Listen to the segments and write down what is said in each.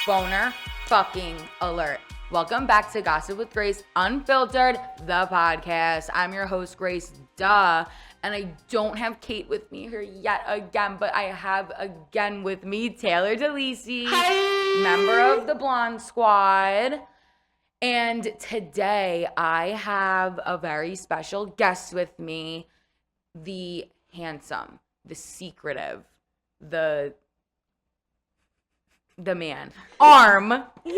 Boner fucking alert. Welcome back to Gossip with Grace, Unfiltered, the podcast. I'm your host, Grace, duh. And I don't have Kate with me here yet again, but I have again with me Taylor DeLisi, member of the Blonde Squad. And today I have a very special guest with me, the handsome, the secretive, the man. Arm. Yay!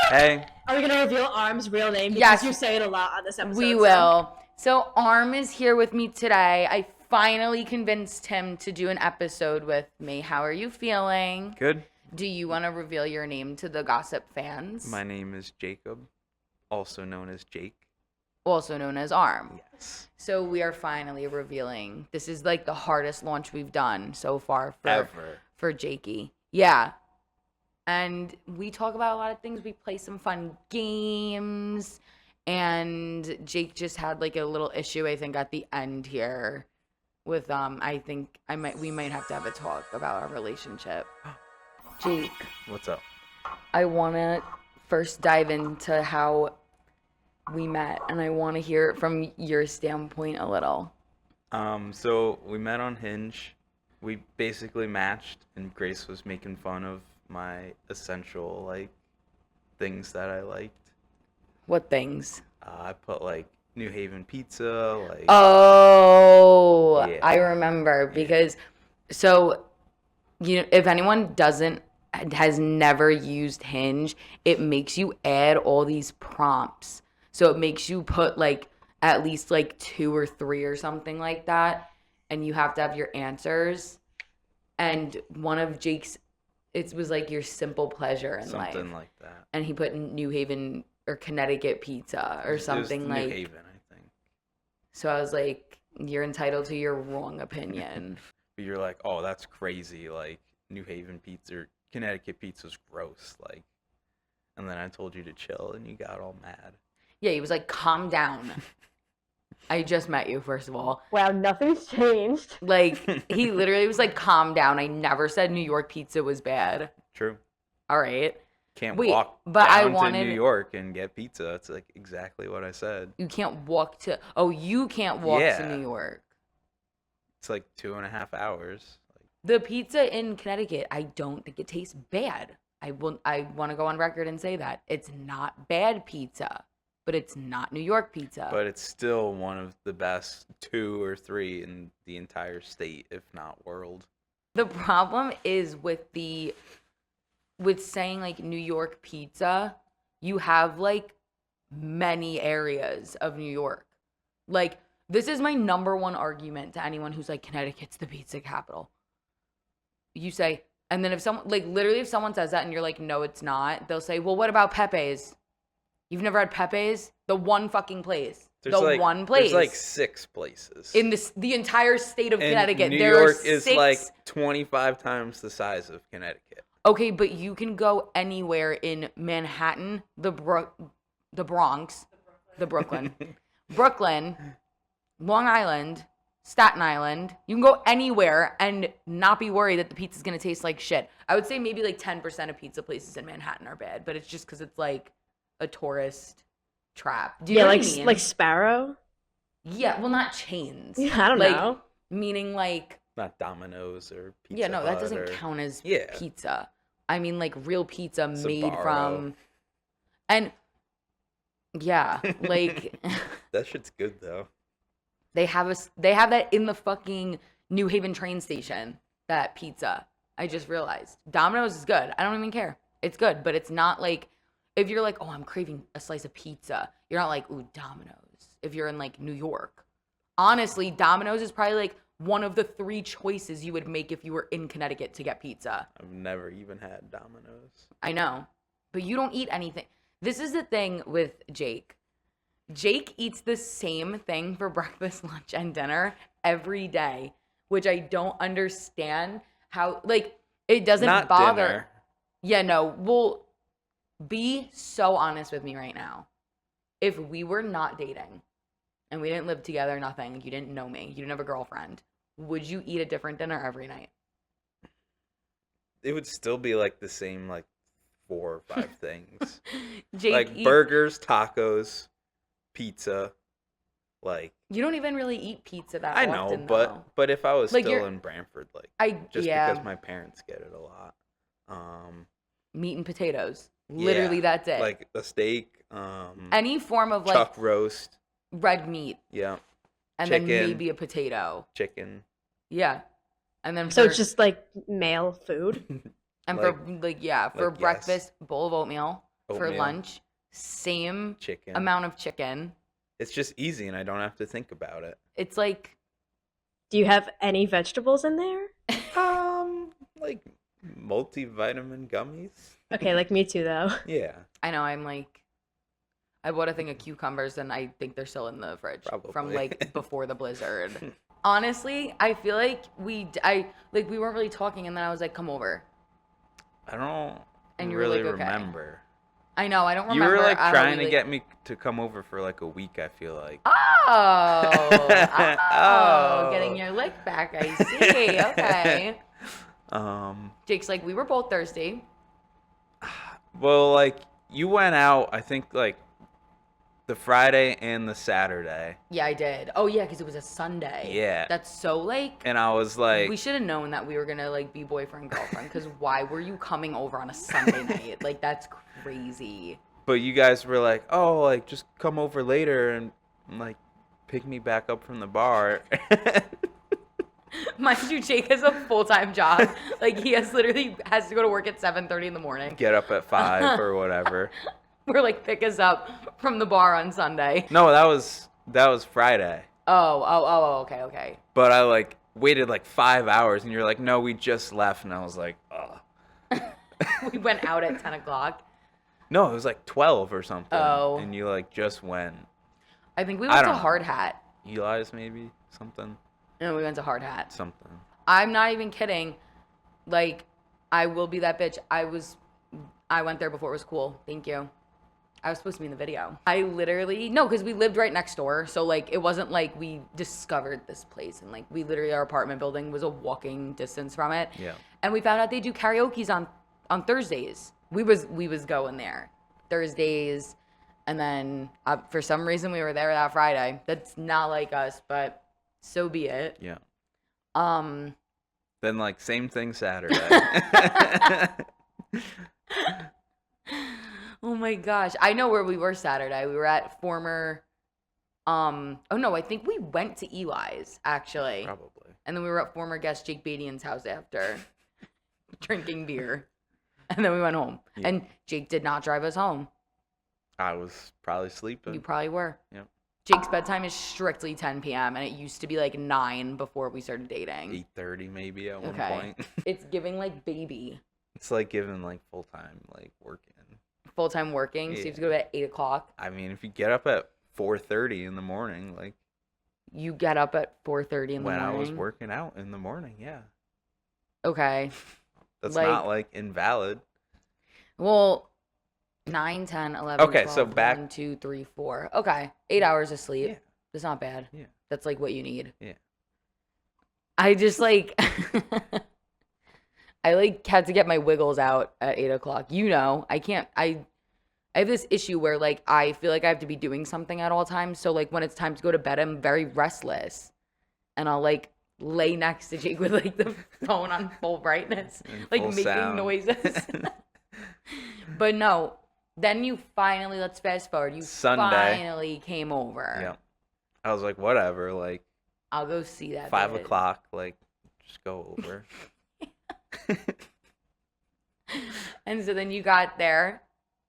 Hey. Are we going to reveal Arm's real name? Because Yes. you say it a lot on this episode. We will. So Arm is here with me today. I finally convinced him to do an episode with me. How are you feeling? Good. Do you want to reveal your name to the gossip fans? My name is Jacob, also known as Jake. Also known as Arm. Yes. So we are finally revealing. This is like the hardest launch we've done so far for Jakey. Yeah. And we talk about a lot of things. We play some fun games. And Jake just had like a little issue, I think, at the end here with I think we might have to have a talk about our relationship. Jake, What's up? I want to first dive into how we met, and I want to hear it from your standpoint a little. So we met on Hinge. We basically matched, and Grace was making fun of my essential things that I liked. What things? I put New Haven pizza, Oh, Yeah. I remember because if anyone has never used Hinge, it makes you add all these prompts. So it makes you put at least 2 or 3 or something like that, and you have to have your answers. And one of Jake's, it was your simple pleasure in life. something like that. And he put New Haven or Connecticut pizza or something New Haven, I think. So I was like, you're entitled to your wrong opinion. But you're like, oh, that's crazy. New Haven pizza, or Connecticut pizza's gross. And then I told you to chill, and you got all mad. Yeah, he was like, calm down. I just met you, first of all. Wow, nothing's changed. He literally was like, calm down. I never said New York pizza was bad. True. All right. Can't Wait, walk but I down wanted- to New York and get pizza. It's exactly what I said. You can't walk to... Oh, you can't walk to Yeah. New York. It's 2.5 hours. The pizza in Connecticut, I don't think it tastes bad. I want to go on record and say that. It's not bad pizza, but it's not New York pizza. But it's still one of the best 2 or 3 in the entire state, if not world. The problem is with saying New York pizza, you have many areas of New York. This is my number one argument to anyone who's Connecticut's the pizza capital. You say, and then if someone literally if someone says that and you're no, it's not, they'll say, well, what about Pepe's? You've never had Pepe's? The one fucking place. There's one place. There's 6 places. In the entire state of Connecticut. New there York are 6... is 25 times the size of Connecticut. Okay, but you can go anywhere in Manhattan, the Bronx, the Brooklyn, Long Island, Staten Island. You can go anywhere and not be worried that the pizza's going to taste like shit. I would say maybe 10% of pizza places in Manhattan are bad, but it's just because it's a tourist trap. Do you know what I mean? Like Sparrow? Yeah, well, not chains. Yeah, I don't know. Meaning Not Domino's or Pizza yeah, no, that Hut doesn't or... count as Yeah. pizza. I mean real pizza made Sbarro. from, and yeah, That shit's good, though. they have that in the fucking New Haven train station, that pizza. I just realized. Domino's is good. I don't even care. It's good, but it's not if you're oh, I'm craving a slice of pizza, you're not ooh, Domino's. If you're in New York. Honestly, Domino's is probably one of the 3 choices you would make if you were in Connecticut to get pizza. I've never even had Domino's. I know, but you don't eat anything. This is the thing with Jake. Jake eats the same thing for breakfast, lunch, and dinner every day, which I don't understand how, it doesn't Not bother. dinner. Yeah, no, well, be so honest with me right now. If we were not dating and we didn't live together, nothing, you didn't know me, you didn't have a girlfriend, would you eat a different dinner every night? It would still be the same 4 or 5 things. Jake Like eats- burgers, tacos, pizza. Like You don't even really eat pizza that I often, know, though. but if I was Like, still you're- in Brantford, like Because my parents get it a lot. meat and potatoes. Literally, yeah, that's it. like a steak, Any form of like chuck roast, red meat, yeah, and then chicken. maybe a potato. chicken. Yeah, and then So for, it's just like male food. and like- for for yes. breakfast, bowl of oatmeal. For Oatmeal. lunch, same Chicken. amount of chicken. It's just easy, and I don't have to think about it. It's like Do you have any vegetables in there? Like multivitamin gummies. Okay, like me too though. Yeah, I know I'm like I bought a thing of cucumbers and I think they're still in the fridge from Probably. like before the blizzard. Honestly, I feel like we weren't really talking and then I was like, come over. I don't And you were really like, okay. remember. I know, I don't You remember. were like how trying we, to get me to come over for like a week. I feel like. Oh, getting your lick back. I see. Okay. Jake's like, we were both thirsty. Well, like you went out. I think like the Friday and the Saturday. Yeah, I did. Oh yeah, because it was a Sunday. Yeah. That's so like. And I was like, We should have known that we were gonna like be boyfriend girlfriend. Because why were you coming over on a Sunday night? Like that's crazy. but you guys were like, oh, like just come over later and like pick me back up from the bar. Mind you, Jake has a full-time job. Like he literally has to go to work at 7:30 in the morning. Get up at 5 or whatever. We're like pick us up from the bar on Sunday. No, that was Friday. Oh, okay. But I like waited like 5 hours, and you're like, no, we just left, and I was like, oh. We went out at 10 o'clock. No, it was like 12 or something. Oh. And you like just went. I think we I went to don't know. Hard Hat. Eli's maybe something. No, we went to Hard Hat. Something. I'm not even kidding. Like, I will be that bitch. I went there before it was cool. Thank you. I was supposed to be in the video. No, because we lived right next door. So, like, it wasn't like we discovered this place. And, like, our apartment building was a walking distance from it. Yeah. And we found out they do karaoke's on Thursdays. We was going there Thursdays. And then, for some reason, we were there that Friday. That's not like us, but so be it. Yeah. Um... Then like same thing Saturday. Oh my gosh. I know where we were Saturday. We were at former oh no, I think we went to Eli's actually. Probably. And then we were at former guest Jake Badian's house after drinking beer. And then we went home. Yeah. And Jake did not drive us home. I was probably sleeping. You probably were. Yep. Jake's bedtime is strictly 10 p.m. and it used to be like 9 before we started dating. 8:30 maybe at one Okay. point. It's giving like baby. It's like giving like full time like working. Full-time working. So you have to go to bed at 8 o'clock. I mean, if you get up at 4:30 in the morning, like You get up at 4:30 in the when morning. I was working out in the morning, yeah. Okay. That's Like- not like invalid. Well, 9, 10, 11, Okay, 12, so back- 1, 2, 3, 4. Okay. 8 hours of sleep. Yeah. That's not bad. Yeah. That's like what you need. Yeah. I just like I like had to get my wiggles out at 8 o'clock. You know, I have this issue where like I feel like I have to be doing something at all times. So like when it's time to go to bed, I'm very restless. And I'll like lay next to Jake with like the phone on full brightness, And like full making sound. noises. But no, then you finally, let's fast forward. You Sunday. finally came over. Yeah. I was like, whatever, like I'll go see that. 5 bitch. o'clock, like just go over. And so then you got there,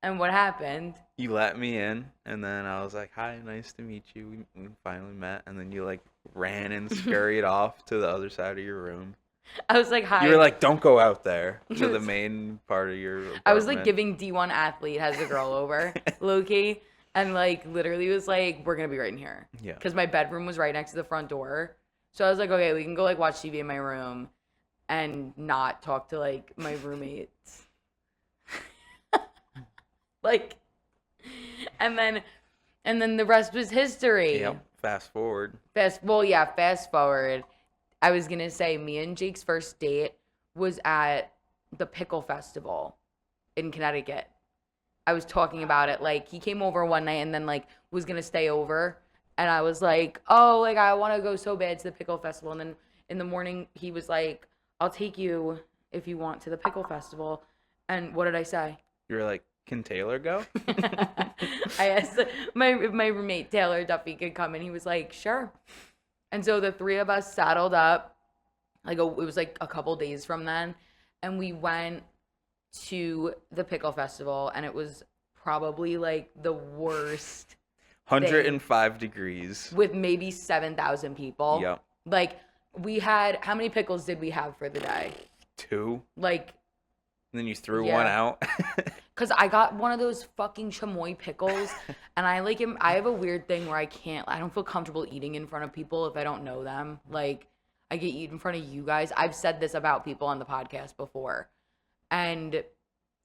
and what happened? You let me in, and then I was like, hi, nice to meet you. We finally met, and then you like ran and scurried off to the other side of your room. I was like, hi. You were like, don't go out there to the was- main part of your apartment. I was like giving D1 athlete has a girl over, low key, and like literally was like, we're gonna be right in here. Yeah. Because my bedroom was right next to the front door. So I was like, okay, we can go like watch TV in my room and not talk to like my roommates. Like, and then the rest was history. Yep. Fast forward. Fast forward. I was gonna say me and Jake's first date was at the Pickle Festival in Connecticut. I was talking about it. Like, he came over one night and then, like, was going to stay over. And I was like, oh, like, I want to go so bad to the pickle festival. And then in the morning, he was like, I'll take you if you want to the pickle festival. And what did I say? You were like, can Taylor go? I asked if my roommate Taylor Duffy could come, and he was like, sure. And so the three of us saddled up. It was like a couple days from then, and we went to the pickle festival, and it was probably like the worst 105 degrees. with maybe 7,000 people. Yep. Like, we had, how many pickles did we have for the day? 2. Like, And then you threw Yeah. one out. because I got one of those fucking chamoy pickles, and I have a weird thing where I don't feel comfortable eating in front of people if I don't know them. Like, I get eat in front of you guys. I've said this about people on the podcast before. And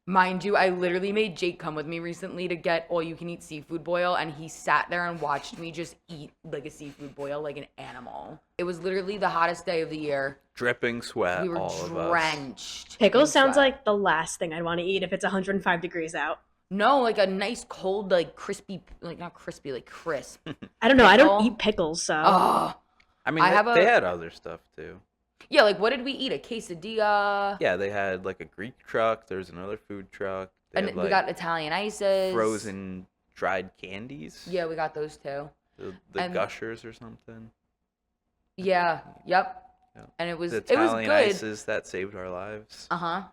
mind you, I literally made Jake come with me recently to get all-you-can-eat seafood boil, and he sat there and watched me just eat like a seafood boil like an animal. It was literally the hottest day of the year. Dripping sweat, We were all of us. drenched. Pickles in sounds sweat. like the last thing I'd want to eat if it's 105 degrees out. No, like a nice cold, like crispy, like not crispy, like crisp. I don't know. I don't Pickle? eat pickles, so. Oh, I mean, they had other stuff too. yeah. Like, what did we eat? A quesadilla. Yeah, they had like a Greek truck. There's another food truck. They And had, we like, got Italian ices. frozen dried candies. Yeah, we got those too. The And- gushers or something. Yeah. Yep. Yeah. And it was The it was Italian good. ices that saved our lives. Uh-huh.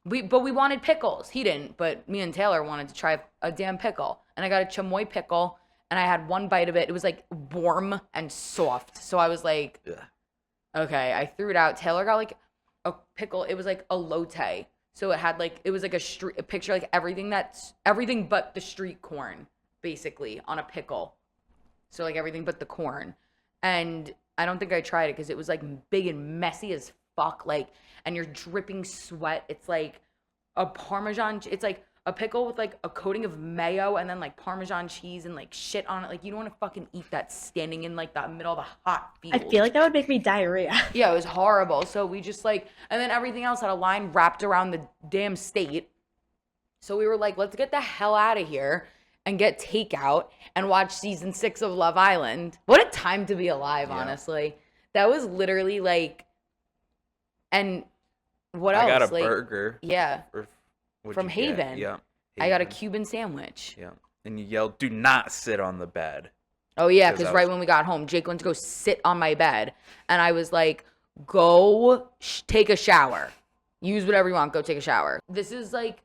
But we wanted pickles. He didn't, but me and Taylor wanted to try a damn pickle. And I got a chamoy pickle, and I had one bite of it. It was like warm and soft. So I was like, Yeah. okay. I threw it out. Taylor got like a pickle. It was like a lotte. So it had like, it was like a picture, like everything but the street corn, basically, on a pickle. So like everything but the corn. And I don't think I tried it because it was like big and messy as fuck. Like, and you're dripping sweat. It's like a Parmesan. It's like a pickle with like a coating of mayo and then like Parmesan cheese and like shit on it. Like, you don't want to fucking eat that standing in like the middle of the hot field. I feel like that would make me diarrhea. Yeah, it was horrible. So we just like, and then everything else had a line wrapped around the damn state. So we were like, let's get the hell out of here and get takeout and watch season 6 of Love Island. What a time to be alive, Yeah. honestly. That was literally like, and what else? I got a Like, burger. Yeah. What'd From you get? Haven. Yeah. I got a Haven. Cuban sandwich. Yeah. And you yelled, "Do not sit on the bed." Oh, yeah, 'Cause because I right was- when we got home, Jake went to go sit on my bed. And I was like, go take a shower. Use whatever you want. Go take a shower. This is like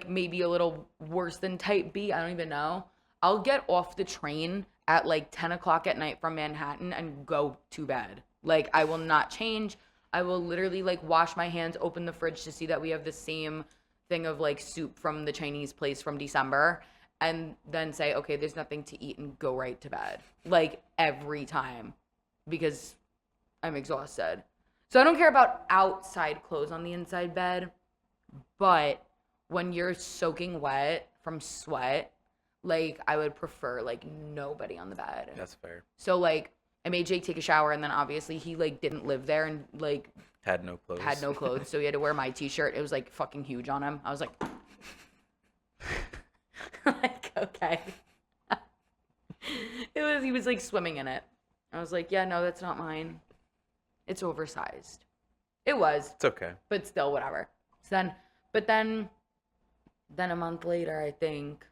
maybe a little worse than type B. I don't even know. I'll get off the train at like 10 o'clock at night from Manhattan and go to bed. Like, I will not change. I will literally like wash my hands, open the fridge to see that we have the same thing of like soup from the Chinese place from December, and then say, okay, there's nothing to eat, and go right to bed. Like, every time, because I'm exhausted. So I don't care about outside clothes on the inside bed, but when you're soaking wet from sweat, like, I would prefer like nobody on the bed. That's fair. So like, I made Jake take a shower, and then obviously he like didn't live there and like Had no clothes. had no clothes, so he had to wear my t-shirt. It was like fucking huge on him. I was like, like, okay. He was like swimming in it. I was like, yeah, no, that's not mine. It's oversized. It was, It's okay. but still, whatever. So then a month later, I think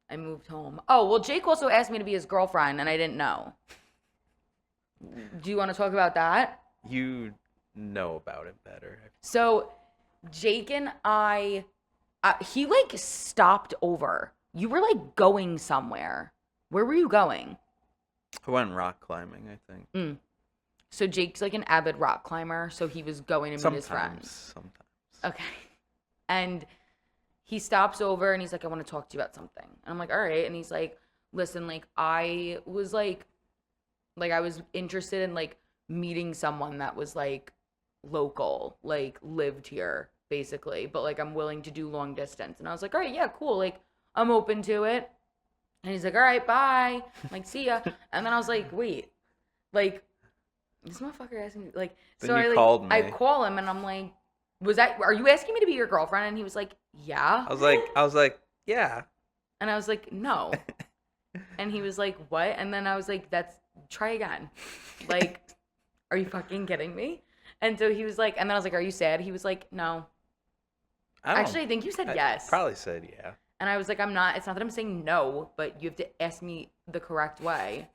I moved home. Oh, well, Jake also asked me to be his girlfriend, and I didn't know. Do you want to talk about that? You know about it better. So Jake and he like stopped over. You were like going somewhere. Where were you going? I went rock climbing, I think. So Jake's like an avid rock climber, so he was going to meet his friends. Sometimes. Okay. And he stops over and he's like, I want to talk to you about something. And I'm like, all right. And he's like, listen, like, I was I was interested in like meeting someone that was like local, like lived here basically, but like I'm willing to do long distance. And I was like, all right, yeah, cool. Like, I'm open to it. And he's like, all right, bye. I'm like, see ya. And then I was like, wait, like, this motherfucker asked me, like, Then so you I, like, called I me. call him and I'm like, are you asking me to be your girlfriend? And he was like, yeah. I was like, yeah. And I was like, no. And he was like, what? And then I was like, try again. Like, are you fucking kidding me? And so he was like, and then I was like, are you sad? He was like, no. Actually, I think you said yes. Probably said yeah. And I was like, I'm not, it's not that I'm saying no, but you have to ask me the correct way.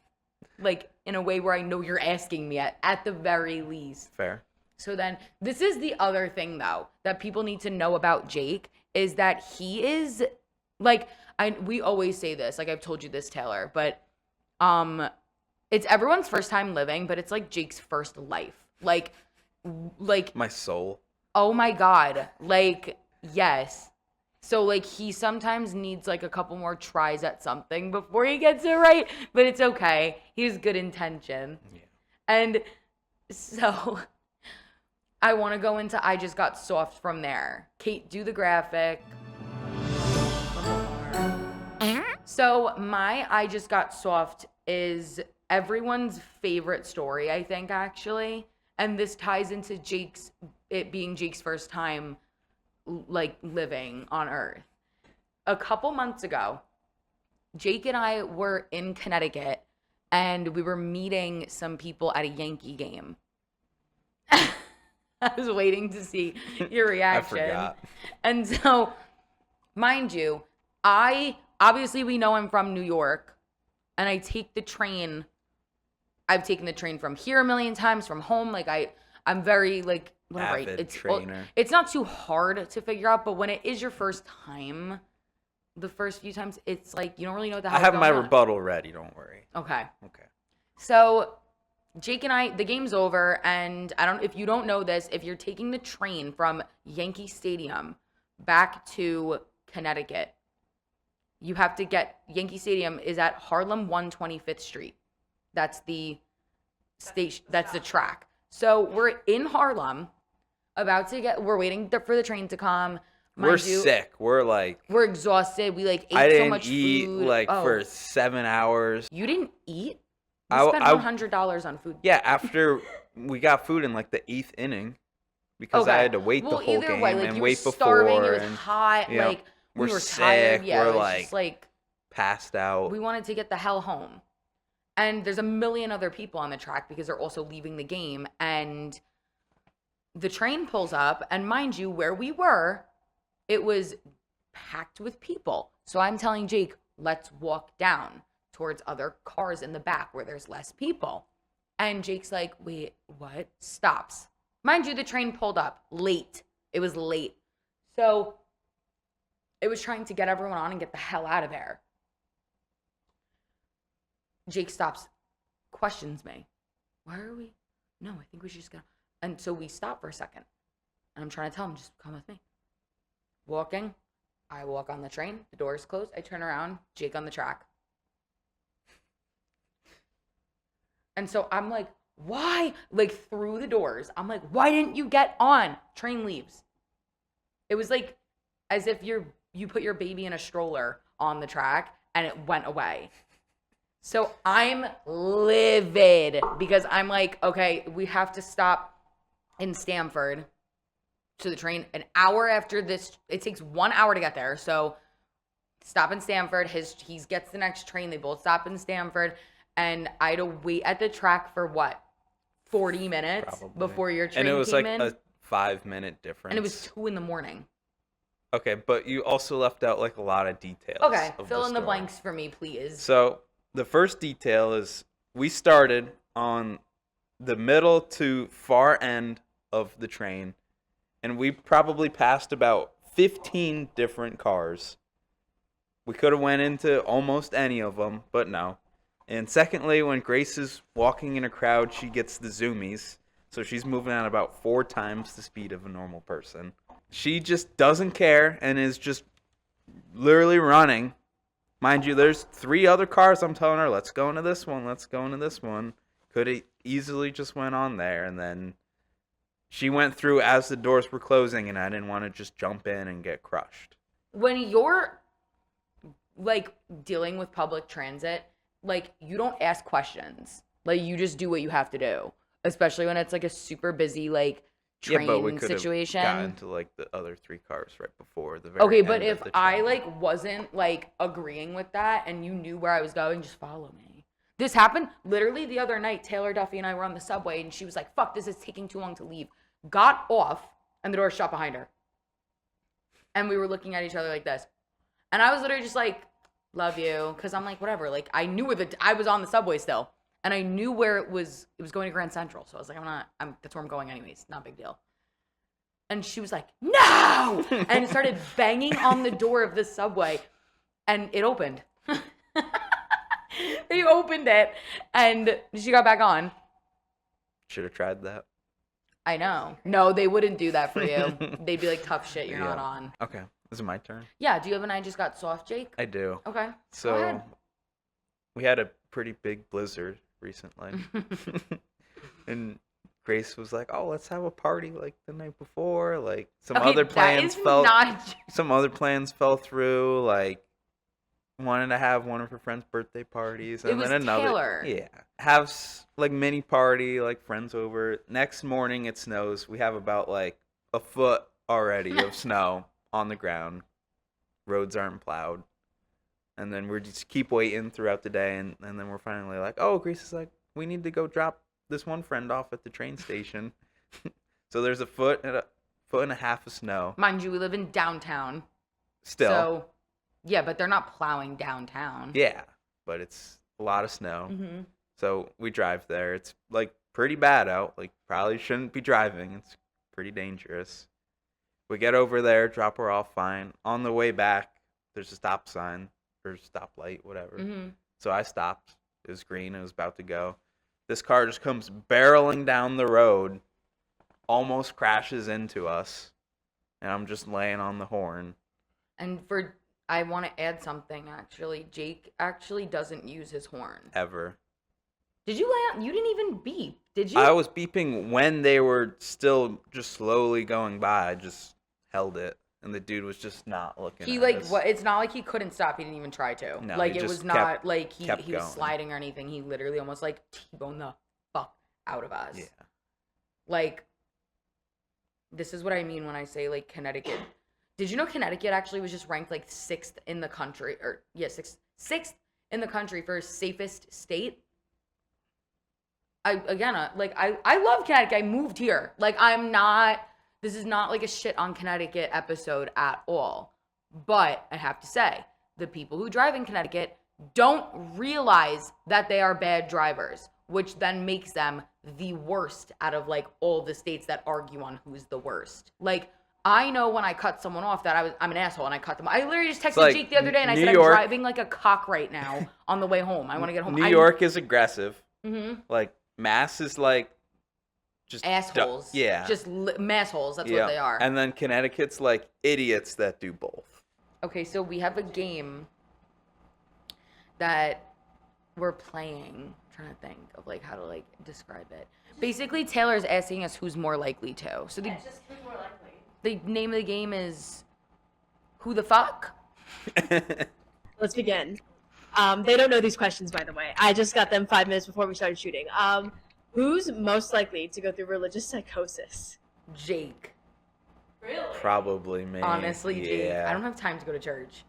Like, in a way where I know you're asking me at the very least. Fair. So then, this is the other thing, though, that people need to know about Jake, is that he is, like, we always say this, like I've told you this, Taylor, but it's everyone's first time living, but it's like Jake's first life. Like my soul. Oh my God. Like, yes. So, like, he sometimes needs, like, a couple more tries at something before he gets it right, but it's okay. He has good intention. Yeah. And so, I want to go into I Just Got Soft from there. Kate, do the graphic. So, my I Just Got Soft is everyone's favorite story, I think, actually. And this ties into it being Jake's first time like living on Earth. A couple months ago, Jake and I were in Connecticut and we were meeting some people at a Yankee game. I was waiting to see your reaction. I forgot. And so, mind you, obviously we know I'm from New York and I take the train. I've taken the train from here a million times, from home. Like I'm very like whatever. Avid trainer. It's not too hard to figure out, but when it is your first time, the first few times, it's like you don't really know what the hell. I have my rebuttal ready. Don't worry. Okay. Okay. So Jake and I, the game's over, and if you don't know this, if you're taking the train from Yankee Stadium back to Connecticut, you have to Yankee Stadium is at Harlem 125th Street. That's the station. That's the track. So we're in Harlem, we're waiting for the train to come. We're sick. We're exhausted. We ate so much food. I didn't eat for 7 hours. You didn't eat? You spent $100 on food. Yeah, after we got food in the 8th inning because I had to wait the whole game and wait before. Starving, it was hot. Yeah, we were sick. Tired. Yeah, we're just passed out. We wanted to get the hell home. And there's a million other people on the track because they're also leaving the game. And the train pulls up. And mind you, where we were, it was packed with people. So I'm telling Jake, let's walk down towards other cars in the back where there's less people. And Jake's like, wait, what? Stops. Mind you, the train pulled up late. It was late. So it was trying to get everyone on and get the hell out of there. Jake stops, questions me. Why are we? No, I think we should just go. And so we stop for a second. And I'm trying to tell him, just come with me. Walking. I walk on the train. The doors close. I turn around. Jake on the track. And so I'm like, why? Through the doors. I'm like, why didn't you get on? Train leaves. It was as if you put your baby in a stroller on the track and it went away. So I'm livid because I'm like, okay, we have to stop in Stamford to the train an hour after this. It takes 1 hour to get there. So stop in Stamford. He gets the next train. They both stop in Stamford. And I had to wait at the track for what? 40 minutes Probably. Before your train came in? And it was in. a 5-minute difference. And it was 2 a.m. Okay, but you also left out a lot of details. Okay, fill in the blanks for me, please. So the first detail is we started on the middle to far end of the train, and we probably passed about 15 different cars. We could have went into almost any of them, but no. And secondly, when Grace is walking in a crowd, she gets the zoomies, so she's moving at about 4 times the speed of a normal person. She just doesn't care and is just literally running. Mind you, there's 3 other cars. I'm telling her, let's go into this one. Let's go into this one. Could have easily just went on there. And then she went through as the doors were closing, and I didn't want to just jump in and get crushed. When you're, dealing with public transit, you don't ask questions. You just do what you have to do. Especially when it's, a super busy, train but we could situation. have gotten to like the other 3 cars right before the very Okay, end but of if the I train. like wasn't like agreeing with that and you knew where I was going, just follow me. This happened literally the other night. Taylor Duffy and I were on the subway and she was like, fuck, this is taking too long to leave. Got off and the door shut behind her. And we were looking at each other like this. And I was literally just like, love you. Cause I'm like, whatever. Like I knew where I was on the subway still. And I knew where it was going to Grand Central. So I was like, that's where I'm going anyways. Not a big deal. And she was like, no! And started banging on the door of the subway. And it opened. They opened it. And she got back on. Should have tried that. I know. No, they wouldn't do that for you. They'd be like, tough shit, you're not on. Okay. Is it my turn? Yeah. Do you have an I just got soft, Jake? I do. Okay. Go So ahead. we had a pretty big blizzard recently. And Grace was like, "Oh, let's have a party like the night before." Like some Okay, other that plans is fell not- some other plans fell through, like wanted to have one of her friends' birthday parties and It was then another. Taylor. Yeah. Have like mini party, like friends over. Next morning it snows. We have about like a foot already of snow on the ground. Roads aren't plowed. And then we just keep waiting throughout the day, and then we're finally like, oh, Grace is like, we need to go drop this one friend off at the train station. So there's a foot and a half of snow. Mind you, we live in downtown. Still. So, yeah, but they're not plowing downtown. Yeah, but it's a lot of snow. Mm-hmm. So we drive there. It's like pretty bad out. Like probably shouldn't be driving. It's pretty dangerous. We get over there, drop her off fine. On the way back, there's a stop sign or stoplight, whatever. Mm-hmm. So I stopped. It was green. It was about to go. This car just comes barreling down the road, almost crashes into us, and I'm just laying on the horn. And I want to add something, actually. Jake actually doesn't use his horn. Ever. Did you lay out? You didn't even beep, did you? I was beeping when they were still just slowly going by. I just held it, and the dude was just not looking He at like us. what? It's not like he couldn't stop. He didn't even try to. No, Like he it just was not like he kept was going. sliding or anything. He literally almost like T-boned the fuck out of us. Yeah. Like, this is what I mean when I say like Connecticut. Did you know Connecticut actually was just ranked like 6th in the country, or yeah, sixth in the country for safest state? I love Connecticut. I moved here. Like this is not like a shit on Connecticut episode at all. But I have to say, the people who drive in Connecticut don't realize that they are bad drivers, which then makes them the worst out of like all the states that argue on who's the worst. Like, I know when I cut someone off that I'm an asshole and I cut them. I literally just texted like Jake the other day and I New said, York- I'm driving like a cock right now on the way home. I want to get home. New York is aggressive. Mm-hmm. Like Mass is like just Assholes. yeah. Just massholes. That's what they are. And then Connecticut's like idiots that do both. Okay, so we have a game that we're playing. I'm trying to think of like how to like describe it. Basically, Taylor's asking us who's more likely to. So It's just who's more likely. the name of the game is Who the Fuck? Let's begin. They don't know these questions, by the way. I just got them 5 minutes before we started shooting. Who's most likely to go through religious psychosis? Jake. Really? Probably me. Honestly, Jake. Yeah. I don't have time to go to church.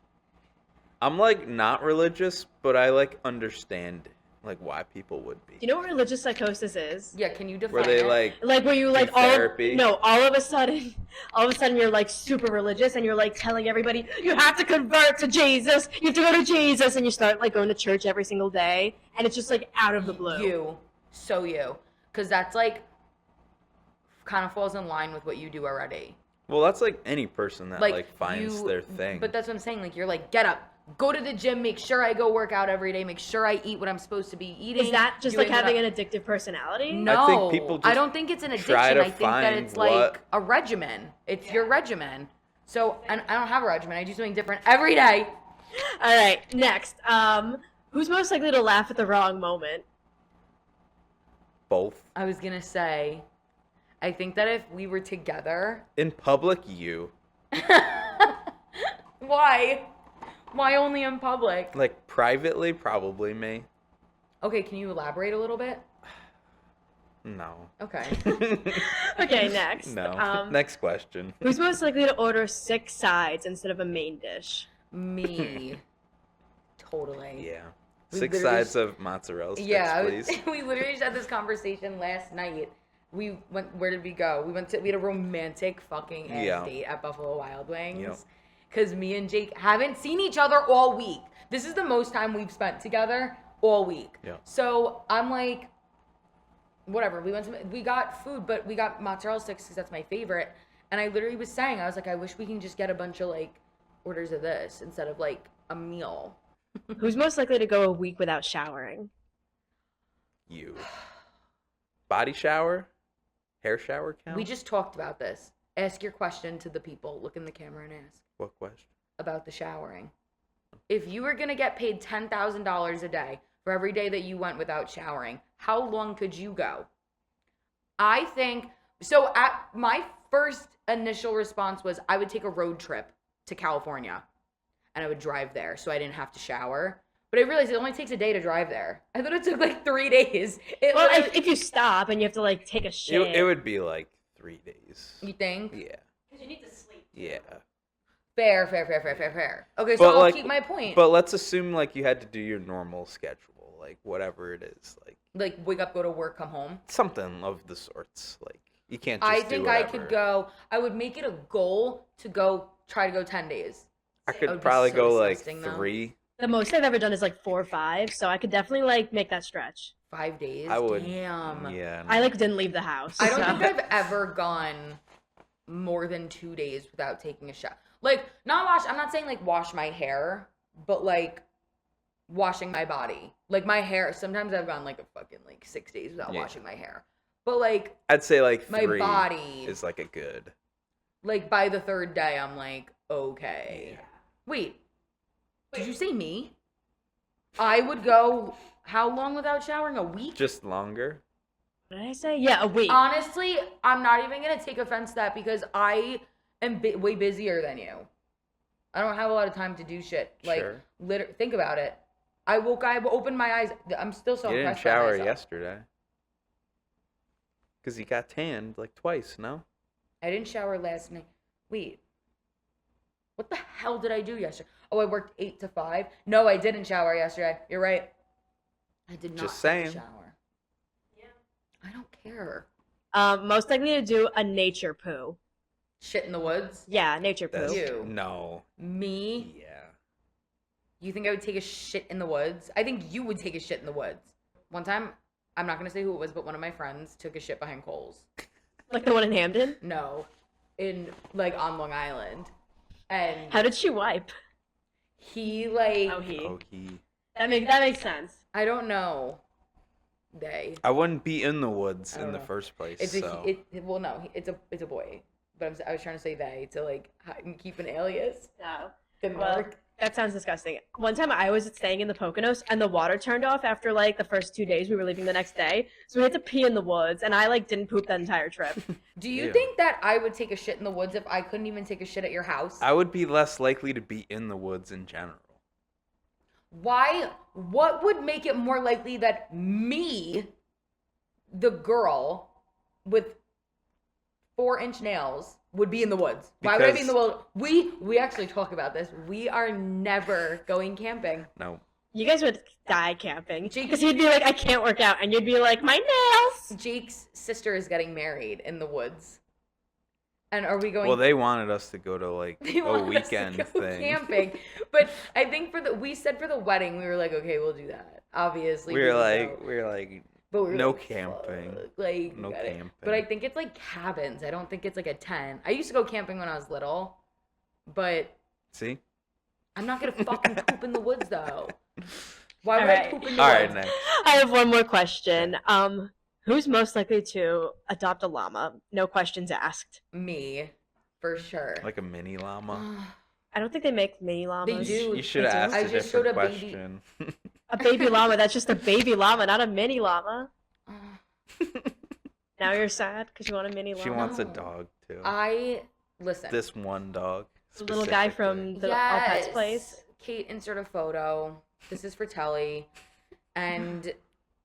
I'm like not religious, but I like understand like why people would be. Do you know what religious psychosis is? Yeah, can you define Where they it? like Where you do like therapy? all of a sudden you're like super religious and you're like telling everybody you have to convert to Jesus, you have to go to Jesus, and you start like going to church every single day, and it's just like out of the blue. Because that's like kind of falls in line with what you do already. Well, that's like any person that Like, like finds their thing. But that's what I'm saying. Like, you're like, get up, go to the gym, make sure I go work out every day, make sure I eat what I'm supposed to be eating. Is that just do like it without- having an addictive personality? No, I think people I just don't think it's an addiction. try to I think that find it's like what- a regimen. It's your regimen. So, and I don't have a regimen. I do something different every day. All right, next. Who's most likely to laugh at the wrong moment? Both. I was gonna say, I think that if we were together, In public, you. why? Why only in public? Like privately, probably me. Okay, can you elaborate a little bit? No. Okay. Okay, next. No. Next question. Who's most likely to order 6 sides instead of a main dish? Me. Totally. Yeah. We 6 literally sides of mozzarella sticks, Yeah, please. we literally just had this conversation last night. We went. Where did we go? We had a romantic fucking ass date at Buffalo Wild Wings. Yep. Cause me and Jake haven't seen each other all week. This is the most time we've spent together all week. Yeah. So I'm like, whatever. We got food, but we got mozzarella sticks because that's my favorite. And I literally was saying, I was like, I wish we can just get a bunch of like orders of this instead of like a meal. Who's most likely to go a week without showering? You. Body shower? Hair shower count? We just talked about this. Ask your question to the people. Look in the camera and ask What question? about the showering. If you were going to get paid $10,000 a day for every day that you went without showering, how long could you go? I think, so at my first initial response was I would take a road trip to California and I would drive there so I didn't have to shower. But I realized it only takes a day to drive there. I thought it took like 3 days. Well, if you stop and you have to like take a shit. It would be like 3 days. You think? Yeah. Because you need to sleep. Yeah. Fair. Okay, so I'll keep my point. But let's assume like you had to do your normal schedule, like whatever it is, like wake up, go to work, come home. something of the sorts. Like you can't just I think do I whatever. could go. I would make it a goal to try to go 10 days. I That could would be probably so go like disgusting, though. 3. The most I've ever done is like 4 or 5, so I could definitely like make that stretch. 5 days. I would. Damn. Yeah. I like didn't leave the house. I don't so. think I've ever gone more than 2 days without taking a shower. Like I'm not saying like wash my hair, but like washing my body. Like my hair. Sometimes I've gone like a fucking like 6 days without washing my hair. But like I'd say like my 3 body is like a good. like by the 3rd day I'm like, okay. Yeah. Wait. Did you say me? I would go how long without showering? A week? Just longer. What did I say? Yeah, a week. Honestly, I'm not even going to take offense to that because I am way busier than you. I don't have a lot of time to do shit. Like, Sure. Think about it. I opened my eyes. I'm still so You didn't impressed by shower myself. yesterday. Because you got tanned like twice, no? I didn't shower last night. Wait. What the hell did I do yesterday? Oh, I worked 8 to 5. No, I didn't shower yesterday. You're right. I did not Just take saying. a shower. Yeah. I don't care. Most likely to do a nature poo. Shit in the woods? Yeah, nature poo. That's, You. No. Me? Yeah. You think I would take a shit in the woods? I think you would take a shit in the woods. One time, I'm not going to say who it was, but one of my friends took a shit behind Kohl's. Like the one in Hamden? No. On Long Island. And How did she wipe? he, like... Oh, he. Oh, he. That makes sense. I don't know. They. I wouldn't be in the woods I in don't the know. first place. It's so. well, no, it's a boy. But I was trying to say they to, like, keep an alias. No. Didn't Well, work. that sounds disgusting. One time I was staying in the Poconos and the water turned off after like the first 2 days. We were leaving the next day. So we had to pee in the woods and I like didn't poop that entire trip. Do you Ew. think that I would take a shit in the woods if I couldn't even take a shit at your house? I would be less likely to be in the woods in general. Why? What would make it more likely that me, the girl with 4-inch nails, would be in the woods? Why would I be in the woods? We actually talk about this. We are never going camping. No. You guys would die camping. Because he'd be like, I can't work out. And you'd be like, my nails. Jake's sister is getting married in the woods. And are we going? Well, they wanted us to go to like They a wanted us to weekend go thing. camping. But I think we said for the wedding, we were like, okay, we'll do that. Obviously. We were would like, go. But we were no like, camping. fuck, like, No got it. camping. But I think it's like cabins. I don't think it's like a tent. I used to go camping when I was little, but see? I'm not gonna fucking poop in the woods though. Why would All I right. poop in the All woods? right, next. I have one more question. Who's most likely to adopt a llama? No questions asked. Me, for sure. Like a mini llama. I don't think they make mini llamas. do. You should have They do? asked I a just showed different a baby- question. A baby llama, that's just a baby llama, not a mini llama. Now you're sad because you want a mini llama? She wants a No. dog too. Listen. This one dog. The little guy from the All Pets place. Kate, insert a photo. This is for Telly. And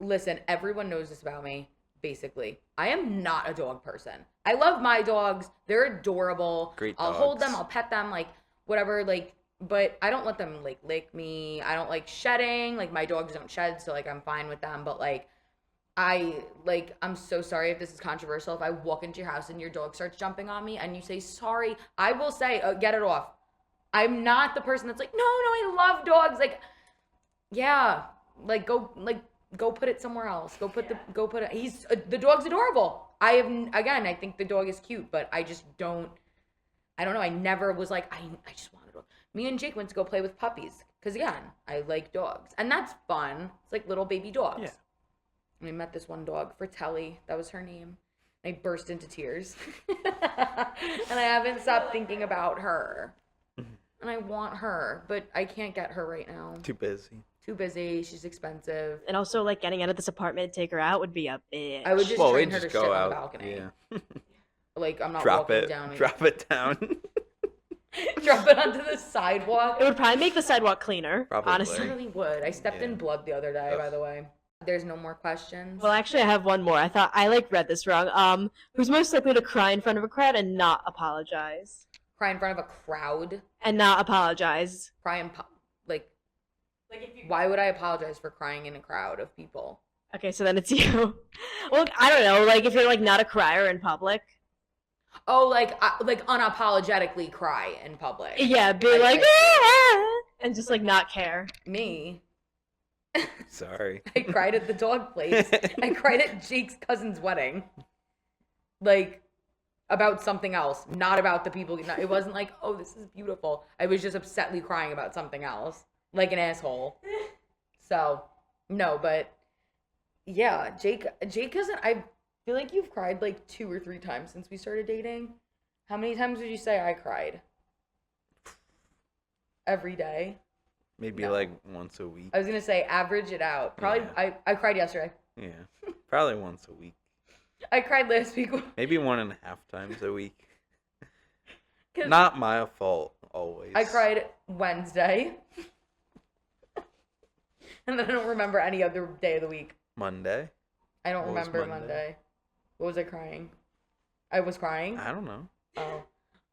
listen, everyone knows this about me. basically. I am not a dog person. I love my dogs. They're adorable. Great I'll hold them. dogs. I'll pet them, like, whatever, like, but I don't let them, like, lick me. I don't like shedding. Like, my dogs don't shed, so, like, I'm fine with them. But, like, I'm so sorry if this is controversial. If I walk into your house and your dog starts jumping on me and you say sorry, I will say, get it off. I'm not the person that's like, no, I love dogs. Like, yeah, like, go put it somewhere else. Go put it. The dog's adorable. I think the dog is cute, but I just don't. I don't know. I never was like, I just want a dog. Me and Jake went to go play with puppies because again, I like dogs, and that's fun. It's like little baby dogs. Yeah. And I met this one dog, Fratelli. That was her name. I burst into tears, and I haven't stopped thinking about her. And I want her, but I can't get her right now. Too busy. Too busy. She's expensive. And also, like, getting out of this apartment and take her out would be a bitch. I would just Well, train we her just to sit go on out. the balcony. Yeah. Like, I'm not Drop walking it. down. Drop it down. Drop it onto the sidewalk. It would probably make the sidewalk cleaner, Probably. It honestly. really would. I stepped in Yeah. blood the other day, Ugh. by the way. There's no more questions. Well, actually, I have one more. I thought I, like, read this wrong. Who's most likely to cry in front of a crowd and not apologize? Cry in front of a crowd. And not apologize. Cry in why would I apologize for crying in a crowd of people? Okay, so then it's you. Well, I don't know. Like, if you're, like, not a crier in public. Oh, like unapologetically cry in public. Yeah, be I- like, I- "Ah!" and just, like, not care. Me. Sorry. I cried at the dog place. I cried at Jake's cousin's wedding. Like, about something else, not about the people. It wasn't like, oh, this is beautiful. I was just upsetly crying about something else. Like an asshole. So, no, but yeah, Jake hasn't, I feel like you've cried like 2 or 3 times since we started dating. How many times would you say I cried? Every day? Maybe No. like once a week. I was going to say average it out. Probably, Yeah. I cried yesterday. Yeah. Probably once a week. I cried last week. Maybe 1.5 times a week. 'Cause Not my fault always. I cried Wednesday. And then I don't remember any other day of the week. Monday. I don't What was remember Monday? Monday. What was I crying? I was crying? I don't know. Oh.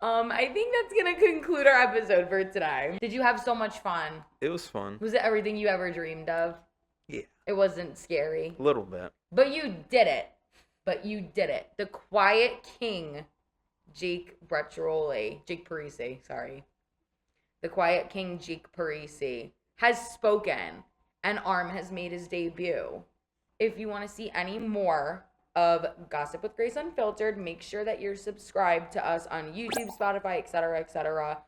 I think that's gonna conclude our episode for today. Did you have so much fun? It was fun. Was it everything you ever dreamed of? Yeah. It wasn't scary. A little bit. But you did it. The Quiet King, Jake Parisi, sorry. The Quiet King, Jake Parisi, has spoken, and Arm has made his debut. If you want to see any more of Gossip with Grace Unfiltered, make sure that you're subscribed to us on YouTube, Spotify, etc., etc.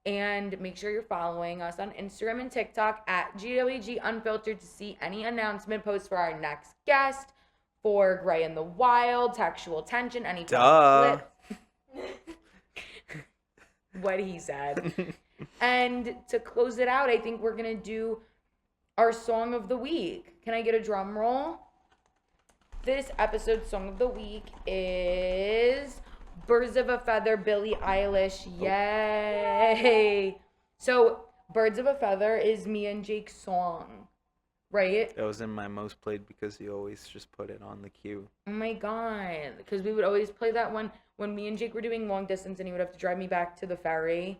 And make sure you're following us on Instagram and TikTok at GWG Unfiltered to see any announcement posts for our next guest, for Gray in the Wild, Textual Tension, any Duh. what he said. And to close it out, I think we're going to do our song of the week. Can I get a drum roll? This episode's song of the week is Birds of a Feather, Billie Eilish. Yay! So, Birds of a Feather is me and Jake's song, right? That was in my most played because you always just put it on the queue. Oh my god. Because we would always play that when me and Jake were doing long distance and he would have to drive me back to the ferry.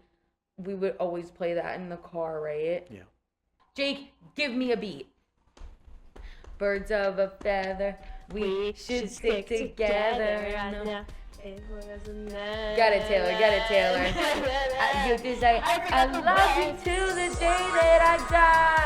We would always play that in the car, right? Yeah. Jake, give me a beat. Birds of a feather, we should stick together. No. Get it, Taylor. Get it, Taylor. You can say, I love you till the day that I die.